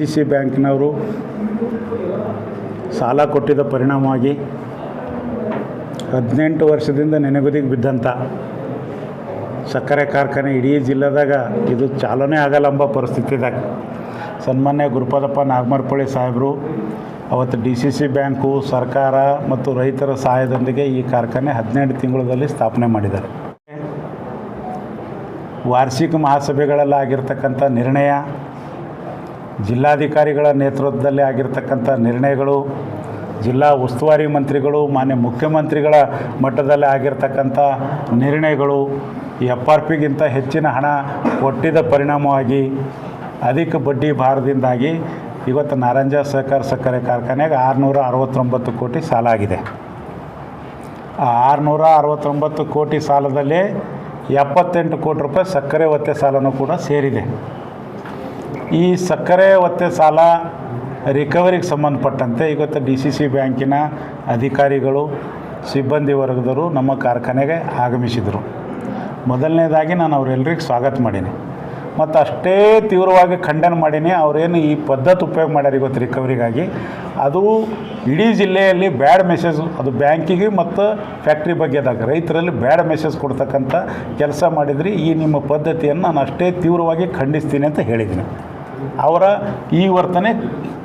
C ಬ್ಯಾಂಕ್ನವರು ಸಾಲ ಕೊಟ್ಟಿದ್ದ ಪರಿಣಾಮವಾಗಿ 18 ವರ್ಷದಿಂದ ನೆನೆಗುದಿಗೆ ಬಿದ್ದಂಥ ಸಕ್ಕರೆ ಕಾರ್ಖಾನೆ ಇಡೀ ಜಿಲ್ಲೆದಾಗ ಇದು ಚಾಲನೆ ಆಗಲ್ಲ ಎಂಬ ಪರಿಸ್ಥಿತಿದಾಗ ಸನ್ಮಾನ್ಯ ಗುರುಪಾದಪ್ಪ ನಾಗಮರಪಳ್ಳಿ ಸಾಹೇಬರು ಅವತ್ತು DCC ಬ್ಯಾಂಕು ಸರ್ಕಾರ ಮತ್ತು ರೈತರ ಸಹಾಯದೊಂದಿಗೆ ಈ ಕಾರ್ಖಾನೆ 18 ತಿಂಗಳಲ್ಲಿ ಸ್ಥಾಪನೆ ಮಾಡಿದ್ದಾರೆ. ವಾರ್ಷಿಕ ಮಹಾಸಭೆಗಳಲ್ಲಿ ಆಗಿರ್ತಕ್ಕಂಥ ನಿರ್ಣಯ, ಜಿಲ್ಲಾಧಿಕಾರಿಗಳ ನೇತೃತ್ವದಲ್ಲಿ ಆಗಿರ್ತಕ್ಕಂಥ ನಿರ್ಣಯಗಳು, ಜಿಲ್ಲಾ ಉಸ್ತುವಾರಿ ಮಂತ್ರಿಗಳು, ಮಾನ್ಯ ಮುಖ್ಯಮಂತ್ರಿಗಳ ಮಟ್ಟದಲ್ಲಿ ಆಗಿರ್ತಕ್ಕಂಥ ನಿರ್ಣಯಗಳು, FRPಗಿಂತ ಹೆಚ್ಚಿನ ಹಣ ಕೊಟ್ಟಿದ್ದ ಪರಿಣಾಮವಾಗಿ ಅಧಿಕ ಬಡ್ಡಿ ಭಾರದಿಂದಾಗಿ ಇವತ್ತು ನಾರಂಜ ಸಹಕಾರ ಸಕ್ಕರೆ ಕಾರ್ಖಾನೆಗೆ 669 ಕೋಟಿ ಸಾಲ ಆಗಿದೆ. ಆ 669 ಕೋಟಿ ಸಾಲದಲ್ಲಿ 78 ಕೋಟಿ ರೂಪಾಯಿ ಸಕ್ಕರೆ ಒತ್ತೆ ಸಾಲನೂ ಕೂಡ ಸೇರಿದೆ. ಈ ಸಕ್ಕರೆ ಒತ್ತೆ ಸಾಲ ರಿಕವರಿಗೆ ಸಂಬಂಧಪಟ್ಟಂತೆ ಇವತ್ತು DCC ಬ್ಯಾಂಕಿನ ಅಧಿಕಾರಿಗಳು, ಸಿಬ್ಬಂದಿ ವರ್ಗದವರು ನಮ್ಮ ಕಾರ್ಖಾನೆಗೆ ಆಗಮಿಸಿದರು. ಮೊದಲನೇದಾಗಿ ನಾನು ಅವರೆಲ್ಲರಿಗೆ ಸ್ವಾಗತ ಮಾಡೀನಿ ಮತ್ತು ಅಷ್ಟೇ ತೀವ್ರವಾಗಿ ಖಂಡನೆ ಮಾಡೀನಿ. ಅವರೇನು ಈ ಪದ್ಧತಿ ಉಪಯೋಗ ಮಾಡ್ಯಾರ ಇವತ್ತು ರಿಕವರಿಗಾಗಿ, ಅದು ಇಡೀ ಜಿಲ್ಲೆಯಲ್ಲಿ ಬ್ಯಾಡ್ ಮೆಸೇಜ್, ಅದು ಬ್ಯಾಂಕಿಗೆ ಮತ್ತು ಫ್ಯಾಕ್ಟ್ರಿ ಬಗ್ಗೆದಾಗ ರೈತರಲ್ಲಿ ಬ್ಯಾಡ್ ಮೆಸೇಜ್ ಕೊಡ್ತಕ್ಕಂಥ ಕೆಲಸ ಮಾಡಿದ್ರಿ. ಈ ನಿಮ್ಮ ಪದ್ಧತಿಯನ್ನು ನಾನು ಅಷ್ಟೇ ತೀವ್ರವಾಗಿ ಖಂಡಿಸ್ತೀನಿ ಅಂತ ಹೇಳಿದ್ದೀನಿ. ಅವರ ಈ ವರ್ತನೆ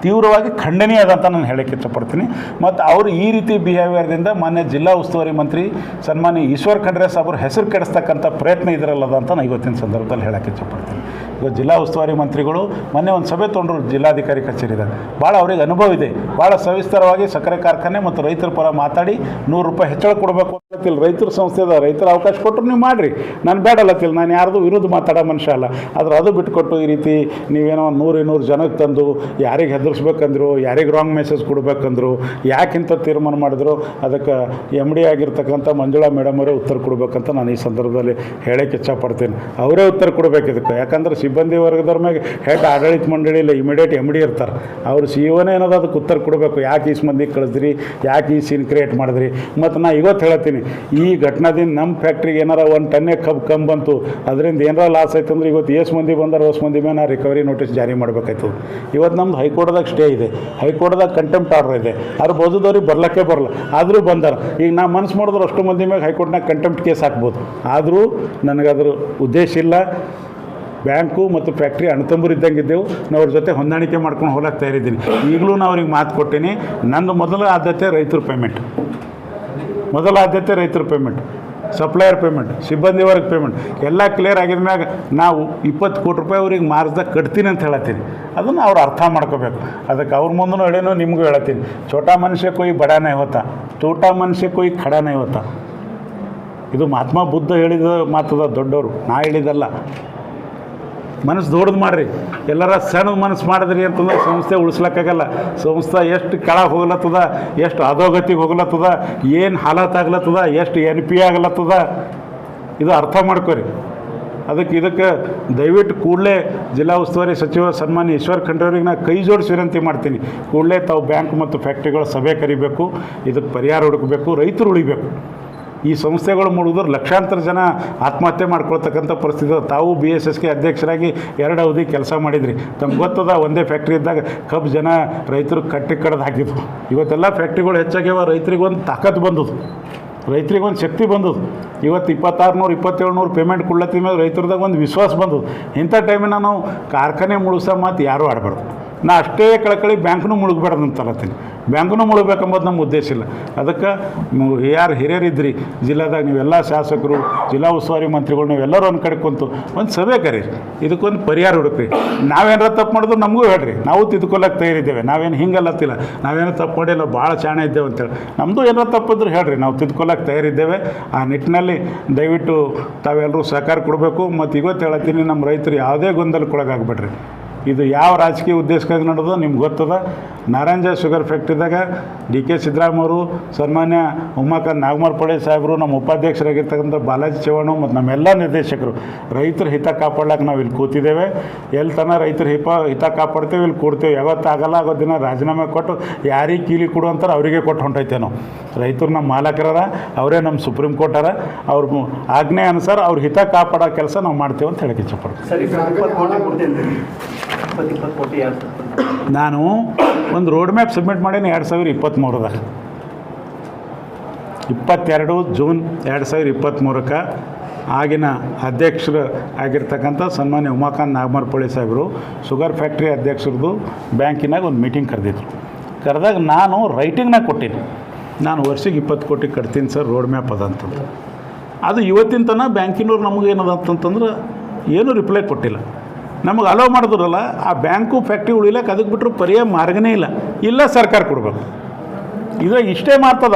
ತೀವ್ರವಾಗಿ ಖಂಡನೀಯದಂತ ನಾನು ಹೇಳೋಕ್ಕೆ ಇಷ್ಟಪಡ್ತೀನಿ. ಮತ್ತು ಅವರು ಈ ರೀತಿ ಬಿಹೇವಿಯರ್ದಿಂದ ಮಾನ್ಯ ಜಿಲ್ಲಾ ಉಸ್ತುವಾರಿ ಮಂತ್ರಿ ಸನ್ಮಾನ್ಯ ಈಶ್ವರ್ ಖಂಡ್ರೆ ಸಾಬ್ರ ಹೆಸರು ಕೆಡಿಸ್ತಕ್ಕಂಥ ಪ್ರಯತ್ನ ಇದರಲ್ಲದ ಅಂತ ನಾನು ಇವತ್ತಿನ ಸಂದರ್ಭದಲ್ಲಿ ಹೇಳೋಕ್ಕೆ ಇಷ್ಟಪಡ್ತೀನಿ. ಇವತ್ತು ಜಿಲ್ಲಾ ಉಸ್ತುವಾರಿ ಮಂತ್ರಿಗಳು ಮೊನ್ನೆ ಒಂದು ಸಭೆ ತೊಗೊಂಡ್ರು ಜಿಲ್ಲಾಧಿಕಾರಿ ಕಚೇರಿದಾಗ. ಭಾಳ ಅವ್ರಿಗೆ ಅನುಭವ ಇದೆ, ಭಾಳ ಸವಿಸ್ತರವಾಗಿ ಸಕ್ಕರೆ ಕಾರ್ಖಾನೆ ಮತ್ತು ರೈತರ ಪರ ಮಾತಾಡಿ 100 ರೂಪಾಯಿ ಹೆಚ್ಚಳ ಕೊಡಬೇಕು ಅಂತಿಲ್ಲ. ರೈತರ ಸಂಸ್ಥೆದ ರೈತರ ಅವಕಾಶ ಕೊಟ್ಟರು ನೀವು ಮಾಡಿರಿ, ನಾನು ಬೇಡಲ್ಲತ್ತಿಲ್ಲ, ನಾನು ಯಾರ್ದು ವಿರುದ್ಧ ಮಾತಾಡೋ ಮನುಷ್ಯ ಅಲ್ಲ. ಆದ್ರೆ ಅದು ಬಿಟ್ಕೊಟ್ಟು ಈ ರೀತಿ ನೀವೇನೋ 100-200 ಜನಕ್ಕೆ ತಂದು ಯಾರಿಗೆ ಹೆದರ್ಸ್ಬೇಕಂದ್ರು, ಯಾರಿಗೆ ರಾಂಗ್ ಮೆಸೇಜ್ ಕೊಡಬೇಕಂದ್ರು, ಯಾಕಿಂತ ತೀರ್ಮಾನ ಮಾಡಿದ್ರು, ಅದಕ್ಕೆ MD ಆಗಿರ್ತಕ್ಕಂಥ ಮಂಜುಳಾ ಮೇಡಮ್ ಅವರೇ ಉತ್ತರ ಕೊಡಬೇಕಂತ ನಾನು ಈ ಸಂದರ್ಭದಲ್ಲಿ ಹೇಳೋಕ್ಕೆ ಇಷ್ಟಪಡ್ತೀನಿ. ಅವರೇ ಉತ್ತರ ಕೊಡಬೇಕು ಇದಕ್ಕೆ. ಯಾಕಂದ್ರೆ ಸಿಬ್ಬಂದಿ ವರ್ಗದವ್ರ ಮ್ಯಾಗೆ ಹೆಡ್ ಆಡಳಿತ ಮಂಡಳಿಯಲ್ಲಿ ಇಮಿಡಿಯೇಟ್ MD ಇರ್ತಾರೆ. ಅವರು CEO ಏನದ ಅದಕ್ಕೆ ಉತ್ತರ ಕೊಡಬೇಕು. ಯಾಕೆ ಈ ಮಂದಿಗೆ ಕಳಿಸ್ರಿ, ಯಾಕೆ ಈ ಸೀನ್ ಕ್ರಿಯೇಟ್ ಮಾಡಿದ್ರಿ. ಮತ್ತು ನಾನು ಇವತ್ತು ಹೇಳ್ತೀನಿ, ಈ ಘಟನಾದಿಂದ ನಮ್ಮ ಫ್ಯಾಕ್ಟ್ರಿಗೆ ಏನಾರ 1 ಟನ್ನೇ ಕಬ್ಬು ಬಂತು, ಅದರಿಂದ ಏನಾರ ಲಾಸ್ ಆಯ್ತು ಅಂದ್ರೆ ಇವತ್ತು ಎಷ್ಟು ಮಂದಿ ಬಂದಾರ ಹೊಸ ಮಂದಿ ಮೇಲೆ ರಿಕವರಿ ನೋಟಿಸ್ ಜಾರಿ ಮಾಡಬೇಕಾಯ್ತು. ಇವತ್ತು ನಮ್ದು ಹೈಕೋರ್ಟ್ದಾಗ ಸ್ಟೇ ಇದೆ, ಹೈಕೋರ್ಟ್ದಾಗ ಕಂಟೆಂಪ್ಟ್ ಆರ್ಡರ್ ಇದೆ. ಅವ್ರು ಬೋದದವ್ರಿಗೆ ಬರ್ಲಿಕ್ಕೆ ಬರಲ್ಲ, ಆದರೂ ಬಂದಾರ. ಈಗ ನಾ ಮನಸ್ಸು ಮಾಡಿದ್ರೆ ಅಷ್ಟು ಮಂದಿ ಮ್ಯಾಗೆ ಹೈಕೋರ್ಟ್ನಾಗ ಕಂಟೆಂಪ್ಟ್ ಕೇಸ್ ಹಾಕ್ಬೋದು. ಆದರೂ ನನಗದ್ರ ಉದ್ದೇಶ ಇಲ್ಲ. ಬ್ಯಾಂಕು ಮತ್ತು ಫ್ಯಾಕ್ಟ್ರಿ ಅಣ್ಣತಂಬರು ಇದ್ದಂಗಿದ್ದೆವು. ನಾವು ಅವ್ರ ಜೊತೆ ಹೊಂದಾಣಿಕೆ ಮಾಡ್ಕೊಂಡು ಹೋಗಕ್ಕೆ ತಯಾರಿದ್ದೀನಿ. ಈಗಲೂ ನಾವು ಅವ್ರಿಗೆ ಮಾತು ಕೊಟ್ಟೀನಿ, ನಂದು ಮೊದಲ ಆದ್ಯತೆ ರೈತರ ಪೇಮೆಂಟ್, ಮೊದಲ ಆದ್ಯತೆ ರೈತರ ಪೇಮೆಂಟ್, ಸಪ್ಲೈಯರ್ ಪೇಮೆಂಟ್, ಸಿಬ್ಬಂದಿ ವರ್ಗ ಪೇಮೆಂಟ್ ಎಲ್ಲ ಕ್ಲಿಯರ್ ಆಗಿದ ಮ್ಯಾಗ ನಾವು 20 ಕೋಟಿ ರೂಪಾಯಿ ಅವ್ರಿಗೆ ಮಾರ್ಚ್ದಾಗ ಕಟ್ತೀನಿ ಅಂತ ಹೇಳತ್ತೀನಿ. ಅದನ್ನು ಅವ್ರು ಅರ್ಥ ಮಾಡ್ಕೋಬೇಕು. ಅದಕ್ಕೆ ಅವ್ರ ಮುಂದೂ ಹೇಳೇನೋ ನಿಮಗೂ ಹೇಳತ್ತೀನಿ, ಛೋಟಾ ಮನುಷ್ಯ ಕೊಯ್ ಬಡಾನೇ ಹೋತಾ, ಟೂಟಾ ಮನುಷ್ಯ ಕೊಯ್ ಖಡಾನೇ ಹೋತಾ. ಇದು ಮಹಾತ್ಮ ಬುದ್ಧ ಹೇಳಿದ ಮಾತದ, ದೊಡ್ಡವರು, ನಾ ಹೇಳಿದಲ್ಲ. ಮನಸ್ಸು ದೊಡ್ಡದು ಮಾಡಿರಿ. ಎಲ್ಲರ ಸಣ್ಣ ಮನಸ್ಸು ಮಾಡಿದ್ರಿ ಅಂತಂದ್ರೆ ಸಂಸ್ಥೆ ಉಳಿಸ್ಲಿಕ್ಕಾಗಲ್ಲ. ಸಂಸ್ಥೆ ಎಷ್ಟು ಕೆಳಗೆ ಹೋಗ್ಲತ್ತದ, ಎಷ್ಟು ಅಧೋಗತಿಗೆ ಹೋಗ್ಲತ್ತದ, ಏನು ಹಾಲತ್ ಆಗ್ಲತ್ತದ, ಎಷ್ಟು NP ಆಗ್ಲತ್ತದ, ಇದು ಅರ್ಥ ಮಾಡ್ಕೊರಿ. ಇದಕ್ಕೆ ದಯವಿಟ್ಟು ಕೂಡಲೇ ಜಿಲ್ಲಾ ಉಸ್ತುವಾರಿ ಸಚಿವ ಸನ್ಮಾನ್ಯ ಈಶ್ವರ್ ಖಂಡ್ರೆ ಅವ್ರಿಗೆ ನಾನು ಕೈ ಜೋಡಿಸಿ ವಿನಂತಿ ಮಾಡ್ತೀನಿ. ಕೂಡಲೇ ತಾವು ಬ್ಯಾಂಕ್ ಮತ್ತು ಫ್ಯಾಕ್ಟ್ರಿಗಳ ಸಭೆ ಕರಿಬೇಕು, ಇದಕ್ಕೆ ಪರಿಹಾರ ಹುಡುಕಬೇಕು, ರೈತರು ಉಳಿಬೇಕು. ಈ ಸಂಸ್ಥೆಗಳು ಮುಳುಗಿದ್ರೆ ಲಕ್ಷಾಂತರ ಜನ ಆತ್ಮಹತ್ಯೆ ಮಾಡ್ಕೊಳ್ತಕ್ಕಂಥ ಪರಿಸ್ಥಿತಿ. ತಾವು BSSK ಅಧ್ಯಕ್ಷರಾಗಿ 2 ಅವಧಿ ಕೆಲಸ ಮಾಡಿದ್ರಿ. ತಮ್ಗೆ ಗೊತ್ತದ, ಒಂದೇ ಫ್ಯಾಕ್ಟ್ರಿ ಇದ್ದಾಗ ಕಬ್ಬು ಜನ ರೈತರು ಕಡ್ದು ಹಾಕಿದ್ರು. ಇವತ್ತೆಲ್ಲ ಫ್ಯಾಕ್ಟ್ರಿಗಳು ಹೆಚ್ಚಾಗ್ಯಾವ. ರೈತರಿಗೊಂದು ತಾಕತ್ತು ಬಂದದು, ರೈತರಿಗೊಂದು ಶಕ್ತಿ ಬಂದದು. ಇವತ್ತು 2600 2700 ಪೇಮೆಂಟ್ ಕೊಡ್ಲತ್ತಿ ಮೇಲೆ ರೈತರದಾಗ ಒಂದು ವಿಶ್ವಾಸ ಬಂದದು. ಇಂಥ ಟೈಮಿನ ನಾವು ಕಾರ್ಖಾನೆ ಮುಳುಗ್ಸೋ ಮಾತು ಯಾರೂ ಆಡಬಾರ್ದು. ನಾ ಅಷ್ಟೇ ಕಳಕಳಿ ಬ್ಯಾಂಕ್ನೂ ಮುಳುಗಬಾರ್ದು ಅಂತ ಅಲ್ಲತ್ತೀನಿ. ಬ್ಯಾಂಕ್ನೂ ಮುಳುಗಬೇಕಂಬುದು ನಮ್ಮ ಉದ್ದೇಶ ಇಲ್ಲ. ಅದಕ್ಕೆ ಯಾರು ಹಿರಿಯರಿದ್ರಿ ಜಿಲ್ಲಾದಾಗ, ನೀವೆಲ್ಲ ಶಾಸಕರು, ಜಿಲ್ಲಾ ಉಸ್ತುವಾರಿ ಮಂತ್ರಿಗಳು, ನೀವೆಲ್ಲರೂ ಒಂದು ಕಡೆ ಕುಂತು ಒಂದು ಸಭೆ ಕರೀರಿ, ಇದಕ್ಕೊಂದು ಪರಿಹಾರ ಹುಡುಕ್ರಿ. ನಾವೇನಾರ ತಪ್ಪು ಮಾಡಿದ್ರು ನಮಗೂ ಹೇಳ್ರಿ, ನಾವು ತಿದ್ಕೊಳ್ಳೋಕೆ ತಯಾರಿದ್ದೇವೆ. ನಾವೇನು ಹಿಂಗಲ್ಲತ್ತಿಲ್ಲ, ನಾವೇನು ತಪ್ಪು ಮಾಡಿಲ್ಲ, ಭಾಳ ಚಾಣ ಇದ್ದೇವೆ ಅಂತೇಳಿ. ನಮ್ಮದು ಏನಾರ ತಪ್ಪಿದ್ರು ಹೇಳ್ರಿ, ನಾವು ತಿದ್ಕೊಳ್ಳೋಕೆ ತಯಾರಿದ್ದೇವೆ. ಆ ನಿಟ್ಟಿನಲ್ಲಿ ದಯವಿಟ್ಟು ತಾವೆಲ್ಲರೂ ಸಹಕಾರ ಕೊಡಬೇಕು. ಮತ್ತು ಇವತ್ತು ಹೇಳತ್ತೀನಿ, ನಮ್ಮ ರೈತರು ಯಾವುದೇ ಗೊಂದಲಕ್ಕೊಳಗಾಗ್ಬೇಡ್ರಿ. ಇದು ಯಾವ ರಾಜಕೀಯ ಉದ್ದೇಶಕ್ಕಾಗಿ ನಡೆದೋ ನಿಮ್ಗೆ ಗೊತ್ತದ. ನಾರಂಜ ಶುಗರ್ ಫ್ಯಾಕ್ಟ್ರಿದಾಗ DK ಸಿದ್ದರಾಮಯ್ಯವರು, ಸನ್ಮಾನ್ಯ ಉಮಾಕಾಂತ್ ನಾಗಮರಪಳ್ಳಿ ಸಾಹೇಬರು, ನಮ್ಮ ಉಪಾಧ್ಯಕ್ಷರಾಗಿರ್ತಕ್ಕಂಥ ಬಾಲಾಜಿ ಚವ್ಹಾಣ್ ಮತ್ತು ನಮ್ಮೆಲ್ಲ ನಿರ್ದೇಶಕರು ರೈತರ ಹಿತ ಕಾಪಾಡ್ಲಿಕ್ಕೆ ನಾವು ಇಲ್ಲಿ ಕೂತಿದ್ದೇವೆ. ಎಲ್ಲಿ ತನಕ ರೈತರ ಹಿತ ಕಾಪಾಡ್ತೇವೆ, ಇಲ್ಲಿ ಕೊಡ್ತೇವೆ. ಯಾವತ್ತಾಗಲ್ಲ ಆಗೋ ದಿನ ರಾಜೀನಾಮೆ ಕೊಟ್ಟು ಯಾರಿಗೆ ಕೀಲಿ ಕೊಡು ಅಂತಾರೆ ಅವರಿಗೆ ಕೊಟ್ಟು ಹೊಂಟೈತೆ. ನಾವು ರೈತರು ನಮ್ಮ ಮಾಲಕರ, ಅವರೇ ನಮ್ಮ ಸುಪ್ರೀಂ ಕೋರ್ಟ್ ಅರ, ಅವ್ರ ಆಜ್ಞೆ ಅನುಸಾರ ಅವ್ರ ಹಿತ ಕಾಪಾಡೋ ಕೆಲಸ ನಾವು ಮಾಡ್ತೇವೆ ಅಂತ ಹೇಳಕ್ಕೆ ಇಷ್ಟಪಡ್ತೀವಿ. 20 ಕೋಟಿ ನಾನು ಒಂದು ರೋಡ್ ಮ್ಯಾಪ್ ಸಬ್ಮಿಟ್ ಮಾಡೀನಿ 2023ದಾಗ 22 ಜೂನ್ 2023ಕ್ಕೆ ಆಗಿನ ಅಧ್ಯಕ್ಷರು ಆಗಿರ್ತಕ್ಕಂಥ ಸನ್ಮಾನ್ಯ ಉಮಾಕಾಂತ್ ನಾಗಮರ್ಪಳ್ಳಿ ಸಾಹೇಬರು ಶುಗರ್ ಫ್ಯಾಕ್ಟ್ರಿ ಅಧ್ಯಕ್ಷರದು ಬ್ಯಾಂಕಿನಾಗ ಒಂದು ಮೀಟಿಂಗ್ ಕರೆದಿದ್ರು. ಕರೆದಾಗ ನಾನು ರೈಟಿಂಗ್ನಾಗ ಕೊಟ್ಟೀನಿ, ನಾನು ವರ್ಷಕ್ಕೆ 20 ಕೋಟಿ ಕಟ್ತೀನಿ ಸರ್, ರೋಡ್ ಮ್ಯಾಪ್ ಅದಂತಂದು. ಅದು ಇವತ್ತಿನ ತನಕ ಬ್ಯಾಂಕಿನವ್ರು ನಮಗೆ ಏನದಂತಂದ್ರೆ ಏನೂ ರಿಪ್ಲೈ ಕೊಟ್ಟಿಲ್ಲ. ನಮಗೆ ಅಲೋ ಮಾಡಿದ್ರಲ್ಲ, ಆ ಬ್ಯಾಂಕು ಫ್ಯಾಕ್ಟ್ರಿ ಉಳಿಲಕ್ಕೆ ಅದಕ್ಕೆ ಬಿಟ್ಟರು ಪರ್ಯಾಯ ಮಾರ್ಗನೇ ಇಲ್ಲ. ಇಲ್ಲ ಸರ್ಕಾರ ಕೊಡಬೇಕು, ಇದ್ರಾಗ ಇಷ್ಟೇ ಮಾತದ.